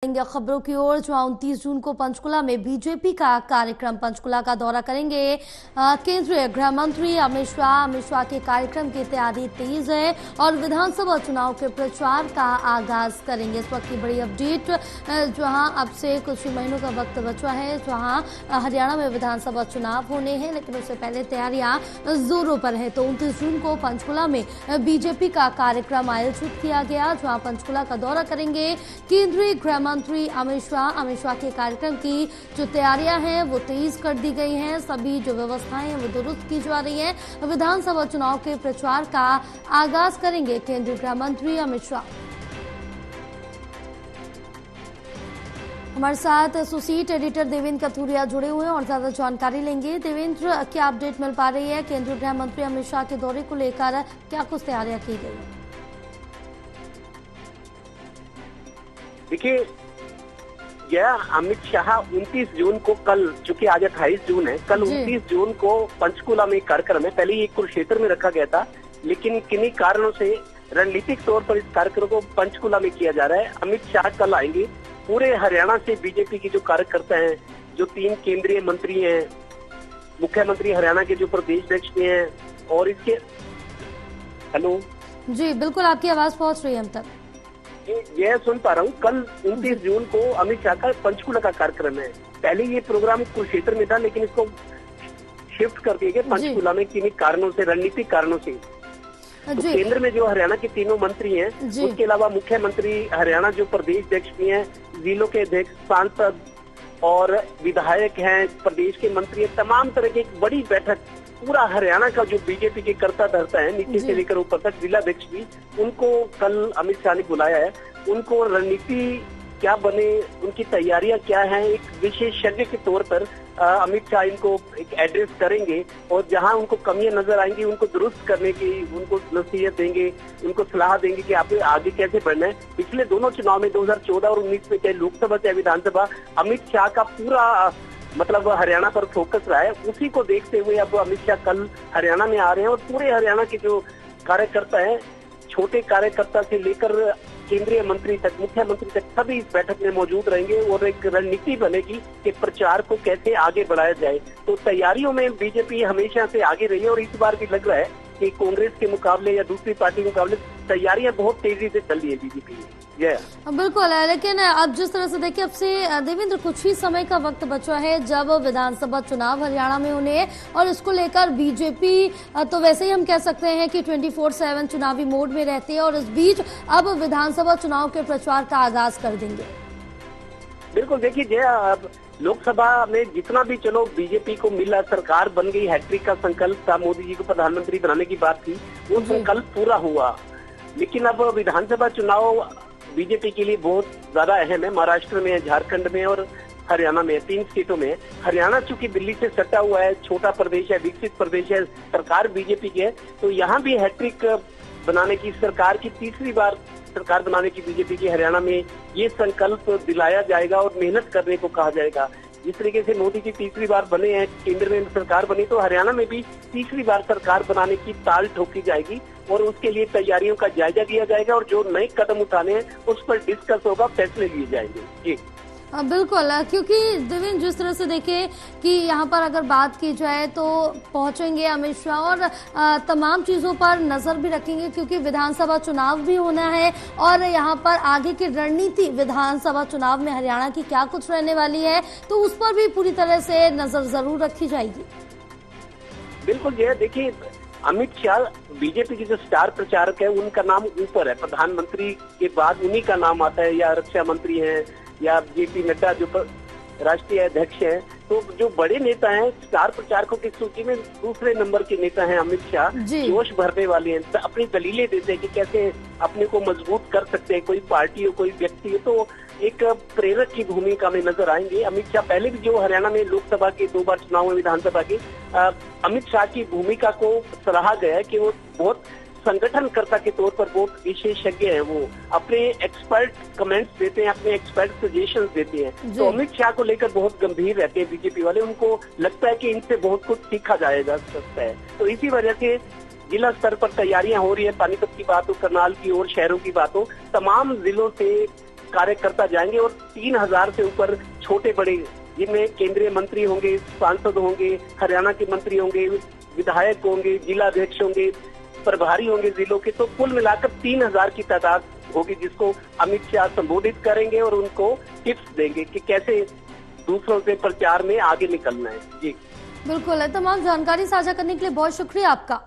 खबरों की ओर, जहां 29 जून को पंचकुला में बीजेपी का कार्यक्रम, पंचकुला का दौरा करेंगे केंद्रीय गृह मंत्री अमित शाह के कार्यक्रम की तैयारी तेज है और विधानसभा चुनाव के प्रचार का आगाज करेंगे। इस वक्त की बड़ी अपडेट, जहां अब से कुछ ही महीनों का वक्त बचा है, जहां हरियाणा में विधानसभा चुनाव होने हैं, लेकिन उससे पहले तैयारियां जोरों पर है। तो 29 जून को पंचकुला में बीजेपी का कार्यक्रम आयोजित किया गया, जहां पंचकुला का दौरा करेंगे केंद्रीय गृह मंत्री अमित शाह के कार्यक्रम की जो तैयारियां हैं वो तेज कर दी गई हैं। सभी जो व्यवस्थाएं हैं वो दुरुस्त की जा रही हैं। विधानसभा चुनाव के प्रचार का आगाज करेंगे केंद्रीय गृह मंत्री अमित शाह। हमारे साथ एसोसिएट एडिटर देवेंद्र कथुरिया जुड़े हुए हैं और ज्यादा जानकारी लेंगे। देवेंद्र, क्या अपडेट मिल पा रही है केंद्रीय गृह मंत्री अमित शाह के दौरे को लेकर? क्या कुछ तैयारियां की गई? देखिए, यह अमित शाह 29 जून को, कल चूंकि आज 28 जून है, कल 29 जून को पंचकुला में कार्यक्रम है। पहले ये कुरुक्षेत्र में रखा गया था, लेकिन किन्हीं कारणों से रणनीतिक तौर पर इस कार्यक्रम को पंचकुला में किया जा रहा है। अमित शाह कल आएंगे। पूरे हरियाणा से बीजेपी के जो कार्यकर्ता हैं, जो 3 केंद्रीय मंत्री हैं, मुख्यमंत्री हरियाणा के जो प्रदेश अध्यक्ष भी हैं, और इसके हेलो जी बिल्कुल, आपकी आवाज पहुंच रही है हम तक। यह सुन पा रहा हूँ। कल 29 जून को अमित शाह का पंचकुला का कार्यक्रम है। पहले ये प्रोग्राम कुरुक्षेत्र में था, लेकिन इसको शिफ्ट कर दिए गए पंचकुला में किन्हीं कारणों से, रणनीतिक कारणों से। तो केंद्र में जो हरियाणा के तीनों मंत्री हैं, उसके अलावा मुख्यमंत्री हरियाणा जो प्रदेश अध्यक्ष भी हैं, जिलों के अध्यक्ष, सांसद और विधायक हैं, प्रदेश के मंत्री हैं, तमाम तरह की एक बड़ी बैठक, पूरा हरियाणा का जो बीजेपी के कर्ता धर्ता है, नीचे से लेकर ऊपर तक, जिला अध्यक्ष भी, उनको कल अमित शाह ने बुलाया है। उनको रणनीति क्या बने, उनकी तैयारियां क्या हैं, एक विशेषज्ञ के तौर पर अमित शाह इनको एक एड्रेस करेंगे और जहां उनको कमियां नजर आएंगी उनको दुरुस्त करने की उनको नसीहत देंगे, उनको सलाह देंगे कि आप आगे कैसे बढ़ना है। पिछले दोनों चुनाव में 2014 और 19 में, चाहे लोकसभा चाहे विधानसभा, अमित शाह का पूरा मतलब हरियाणा पर फोकस रहा है। उसी को देखते हुए अब अमित शाह कल हरियाणा में आ रहे हैं और पूरे हरियाणा के जो कार्यकर्ता हैं, छोटे कार्यकर्ता से लेकर केंद्रीय मंत्री तक, मुख्यमंत्री तक, सभी इस बैठक में मौजूद रहेंगे और एक रणनीति बनेगी कि प्रचार को कैसे आगे बढ़ाया जाए। तो तैयारियों में बीजेपी हमेशा से आगे रही है और इस बार भी लग रहा है कि कांग्रेस के मुकाबले या दूसरी पार्टी के मुकाबले तैयारियां बहुत तेजी से चल रही है बीजेपी में। बिल्कुल है, लेकिन अब जिस तरह से देखिए, अब से देवेंद्र कुछ ही समय का वक्त बचा है जब विधानसभा चुनाव हरियाणा में होने हैं और इसको लेकर बीजेपी तो वैसे ही हम कह सकते हैं कि 24/7 चुनावी मोड में रहती है और इस बीच अब विधानसभा चुनाव के प्रचार का आगाज कर देंगे। बिल्कुल, देखिए जय, अब लोकसभा में जितना भी चलो बीजेपी को मिला, सरकार बन गई, हैट्रिक का संकल्प था, मोदी जी को प्रधानमंत्री बनाने की बात थी, वो संकल्प पूरा हुआ। लेकिन अब विधानसभा चुनाव बीजेपी के लिए बहुत ज्यादा अहम है। महाराष्ट्र में, झारखंड में और हरियाणा में, 3 सीटों में। हरियाणा चूंकि दिल्ली से सटा हुआ है, छोटा प्रदेश है, विकसित प्रदेश है, सरकार बीजेपी की है, तो यहाँ भी हैट्रिक बनाने की, सरकार की तीसरी बार सरकार बनाने की बीजेपी की हरियाणा में ये संकल्प दिलाया जाएगा और मेहनत करने को कहा जाएगा। जिस तरीके से मोदी जी तीसरी बार बने हैं, केंद्र में सरकार बनी, तो हरियाणा में भी तीसरी बार सरकार बनाने की ताल ठोकी जाएगी और उसके लिए तैयारियों का जायजा लिया जाएगा और जो नए कदम उठाने हैं उस पर डिस्कस होगा, फैसले लिए जाएंगे। जी बिल्कुल, क्योंकि देवेंद्र जिस तरह से देखें कि यहाँ पर अगर बात की जाए तो पहुंचेंगे अमित शाह और तमाम चीज़ों पर नज़र भी रखेंगे, क्योंकि विधानसभा चुनाव भी होना है और यहाँ पर आगे की रणनीति विधानसभा चुनाव में हरियाणा की क्या कुछ रहने वाली है, तो उस पर भी पूरी तरह से नज़र जरूर रखी जाएगी। बिल्कुल जी, देखिए अमित शाह बीजेपी के जो स्टार प्रचारक है, उनका नाम ऊपर है, प्रधानमंत्री के बाद उन्हीं का नाम आता है, या रक्षा मंत्री हैं, या जेपी नड्डा जो राष्ट्रीय अध्यक्ष हैं। तो जो बड़े नेता हैं, स्टार प्रचारकों की सूची में दूसरे नंबर के नेता हैं अमित शाह। जोश भरने वाले हैं, अपनी दलीलें देते हैं कि कैसे अपने को मजबूत कर सकते हैं, कोई पार्टी हो, कोई व्यक्ति हो, तो एक प्रेरक की भूमिका में नजर आएंगे अमित शाह। पहले भी जो हरियाणा में लोकसभा के 2 बार चुनाव में, विधानसभा के, अमित शाह की भूमिका को सराहा गया है कि वो बहुत संगठनकर्ता के तौर पर बहुत विशेषज्ञ हैं। वो अपने एक्सपर्ट कमेंट्स देते हैं, अपने एक्सपर्ट सजेशंस देते हैं। तो अमित शाह को लेकर बहुत गंभीर रहते हैं बीजेपी वाले। उनको लगता है कि इनसे बहुत कुछ सीखा जाएगा सकता है। तो इसी वजह से जिला स्तर पर तैयारियां हो रही है। पानीपत की बात हो, करनाल की और शहरों की बात हो, तमाम जिलों से कार्यकर्ता जाएंगे और 3000 से ऊपर छोटे बड़े, जिनमें केंद्रीय मंत्री होंगे, सांसद होंगे, हरियाणा के मंत्री होंगे, विधायक होंगे, जिलाध्यक्ष होंगे, प्रभारी होंगे जिलों के, तो कुल मिलाकर 3000 की तादाद होगी, जिसको अमित शाह संबोधित करेंगे और उनको टिप्स देंगे कि कैसे दूसरों से प्रचार में आगे निकलना है। जी बिल्कुल, तमाम जानकारी साझा करने के लिए बहुत शुक्रिया आपका।